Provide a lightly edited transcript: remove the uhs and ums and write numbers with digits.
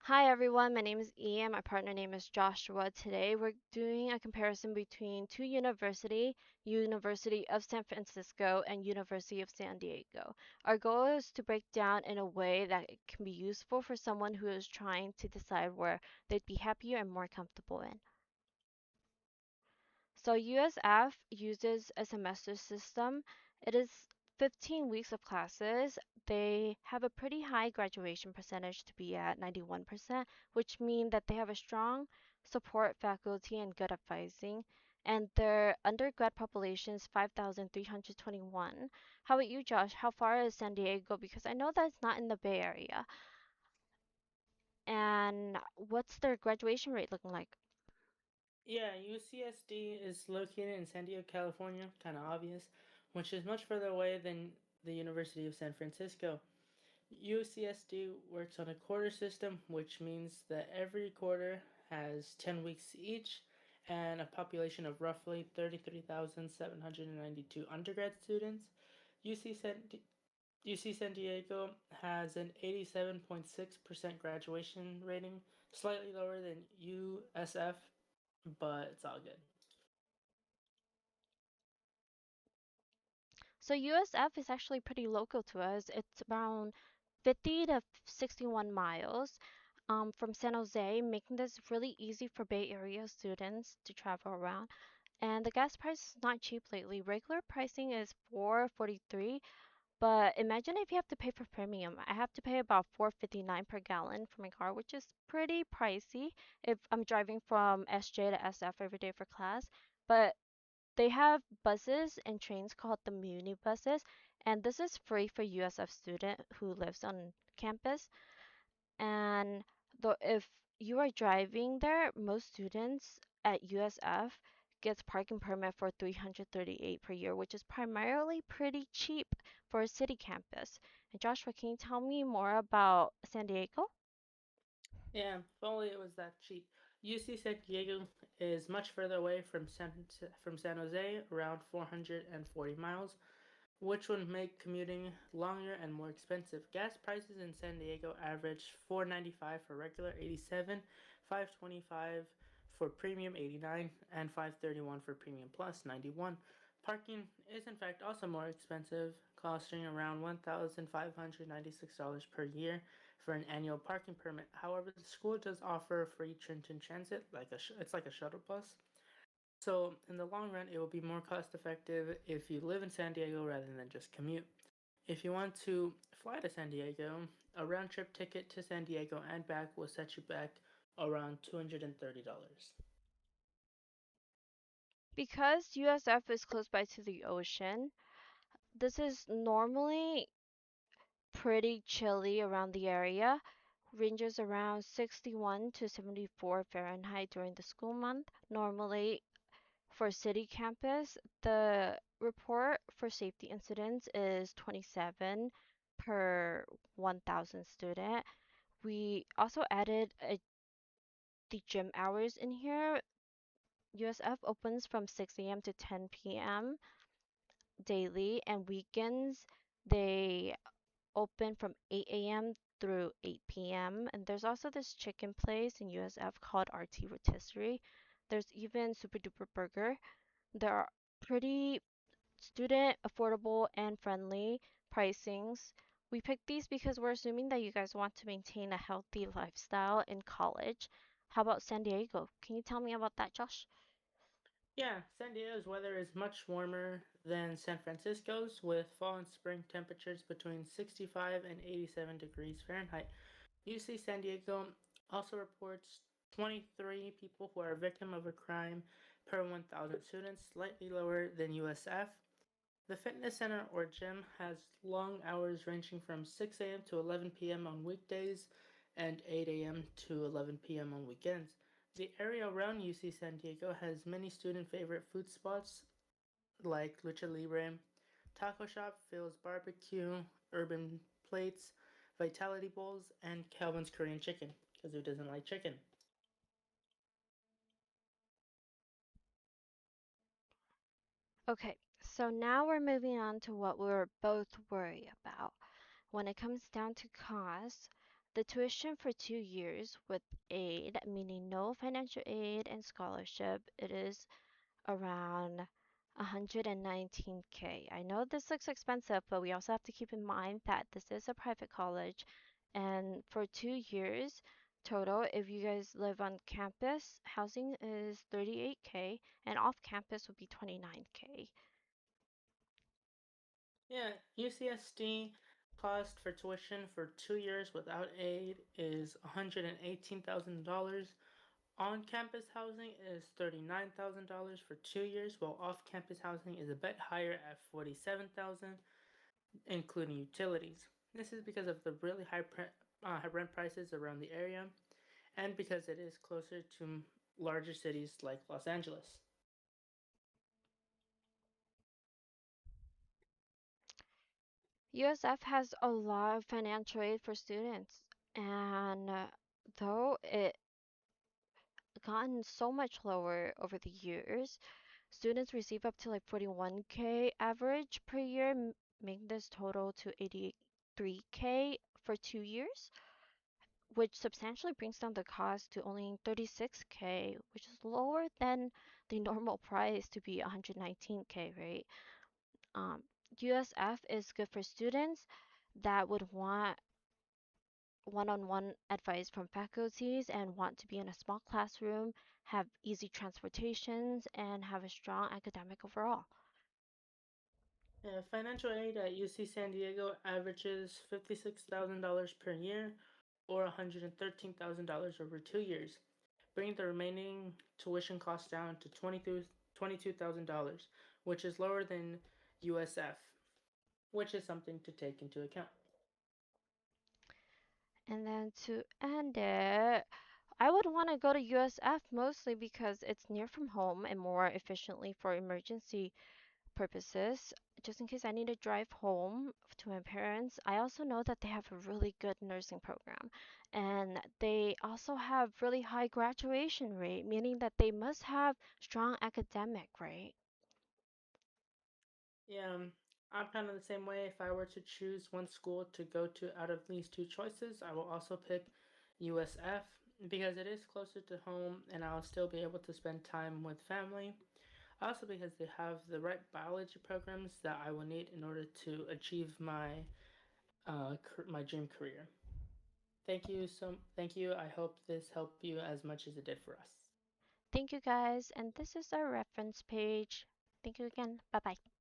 Hi everyone, my name is Ian. My partner name is Joshua. Today we're doing a comparison between two universities, University of San Francisco and University of San Diego. Our goal is to break down in a way that it can be useful for someone who is trying to decide where they'd be happier and more comfortable in. So USF uses a semester system. It is 15 weeks of classes. They have a pretty high graduation percentage to be at 91%, which means that they have a strong support faculty and good advising. And their undergrad population is 5,321. How about you, Josh? How far is San Diego? Because I know that it's not in the Bay Area. And what's their graduation rate looking like? Yeah, UCSD is located in San Diego, California, kind of obvious, which is much further away than the University of San Francisco. UCSD works on a quarter system, which means that every quarter has 10 weeks each and a population of roughly 33,792 undergrad students. UC San, UC San Diego has an 87.6% graduation rating, slightly lower than USF, but it's all good. So USF is actually pretty local to us. It's around 50 to 61 miles from San Jose, making this really easy for Bay Area students to travel around. And the gas price is not cheap lately. Regular pricing is 4.43, but imagine if you have to pay for premium. I have to pay about 4.59 per gallon for my car, which is pretty pricey if I'm driving from SJ to SF every day for class. But they have buses and trains called the Muni buses, and this is free for USF student who lives on campus. And though if you are driving there, most students at USF gets parking permit for 338 per year, which is primarily pretty cheap for a city campus. And Joshua, can you tell me more about San Diego? Yeah, if only it was that cheap. UC San Diego is much further away from San Jose, around 440 miles, which would make commuting longer and more expensive. Gas prices in San Diego average 4.95 for regular 87, 5.25 for premium 89, and 5.31 for premium plus 91. Parking is in fact also more expensive, costing around $1,596 per year for an annual parking permit. However, the school does offer free Trenton Transit, it's like a shuttle bus. So, in the long run, it will be more cost effective if you live in San Diego rather than just commute. If you want to fly to San Diego, a round trip ticket to San Diego and back will set you back around $230. Because USF is close by to the ocean, this is normally pretty chilly around the area, ranges around 61 to 74 Fahrenheit during the school month. Normally, for city campus, the report for safety incidents is 27 per 1,000 student. We also added the gym hours in here. USF opens from 6 a.m. to 10 p.m. daily, and weekends they open from 8 a.m. through 8 p.m. And there's also this chicken place in USF called RT Rotisserie. There's even Super Duper Burger. There are pretty student affordable and friendly pricings. We picked these because we're assuming that you guys want to maintain a healthy lifestyle in college. How about San Diego? Can you tell me about that, Josh? Yeah, San Diego's weather is much warmer than San Francisco's, with fall and spring temperatures between 65 and 87 degrees Fahrenheit. UC San Diego also reports 23 people who are a victim of a crime per 1,000 students, slightly lower than USF. The fitness center or gym has long hours ranging from 6 a.m. to 11 p.m. on weekdays and 8 a.m. to 11 p.m. on weekends. The area around UC San Diego has many student favorite food spots like Lucha Libre, Taco Shop, Phil's Barbecue, Urban Plates, Vitality Bowls, and Calvin's Korean Chicken, because who doesn't like chicken? Okay, so now we're moving on to what we're both worried about. When it comes down to cost, The tuition for 2 years with aid, meaning no financial aid and scholarship, it is around 119K. I know this looks expensive, but we also have to keep in mind that this is a private college. And for 2 years total, if you guys live on campus, housing is 38K, and off campus would be 29K. Yeah, UCSD cost for tuition for 2 years without aid is $118,000. On-campus housing is $39,000 for 2 years, while off-campus housing is a bit higher at $47,000, including utilities. This is because of the really high rent prices around the area, and because it is closer to larger cities like Los Angeles. USF has a lot of financial aid for students, and though it gotten so much lower over the years, students receive up to like 41K average per year, making this total to 83K for 2 years, which substantially brings down the cost to only 36K, which is lower than the normal price to be 119K, right? Um, USF is good for students that would want one-on-one advice from faculties and want to be in a small classroom, have easy transportations, and have a strong academic overall. Financial aid at UC San Diego averages $56,000 per year, or $113,000 over 2 years, bringing the remaining tuition costs down to $22,000, which is lower than USF, which is something to take into account. And then to end it, I would want to go to USF mostly because it's near from home and more efficiently for emergency purposes. Just in case I need to drive home to my parents, I also know that they have a really good nursing program. And they also have really high graduation rate, meaning that they must have strong academic, right? Yeah, I'm kind of the same way. If I were to choose one school to go to out of these two choices, I will also pick USF because it is closer to home and I'll still be able to spend time with family. Also, because they have the right biology programs that I will need in order to achieve my dream career. Thank you. I hope this helped you as much as it did for us. Thank you guys, and this is our reference page. Thank you again. Bye bye.